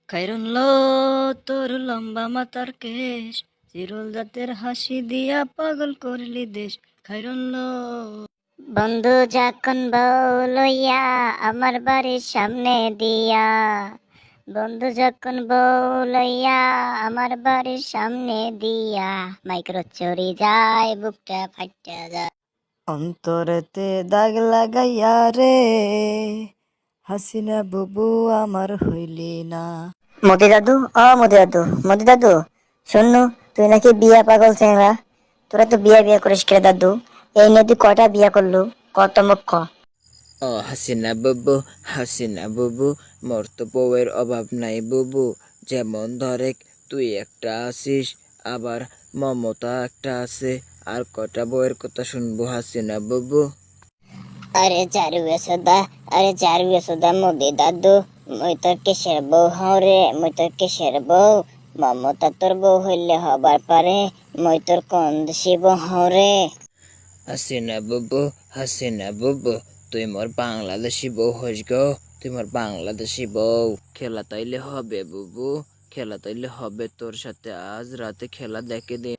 খাইরুল্লো তোর লম্বা মাথার কেশ, চিরুল জাতের হাসি দিয়া পাগল করলি দেশ। খাইরুল্লো বন্ধু যখন বউ লইয়া আমার বাড়ির সামনে দিয়া, বন্ধু যখন বউ লইয়া আমার বাড়ির সামনে দিয়া, মাইক্রো চড়ি যায় বুকটা ফাইটা যায়। অন্তরেতে দাগ লাগাইয়া রে, হাসিনা বুবু আমার হইলি না। মতি দাদু, মতি দাদু, মতি দাদু, শুননু তুই নাকি বিয়া পাগল চেংরা, তোরা তো বিয়া বিয়া করিস কে দাদু? এই নিয়ে তুই কয়টা বিয়া করলু, কত মুখ্য? ও হাসিনা বুবু, মোর তো বউয়ের অভাব নাই বুবু। যেমন ধরেক তুই একটা আছিস, আবার মমতা একটা আছে, আর কটা বউয়ের কথা শুনবো হাসিনা বুবু? আরে চারু এসোদা মোদি দাদু, মই তোর কেসের বউ হও রে, মই তোর কেসের বউ। মমতা তোর বউ হইলে হবার পারে, মই তোর কোন দেশি বউ হও রে। হাসিনা বুবু, তুই মোর বাংলাদেশি বউ হইস গো, তুই মোর বাংলাদেশি বউ। খেলা তাইলে হবে বুবু, খেলা তাইলে হবে তোর সাথে, আজ রাতে খেলা দেখে দে।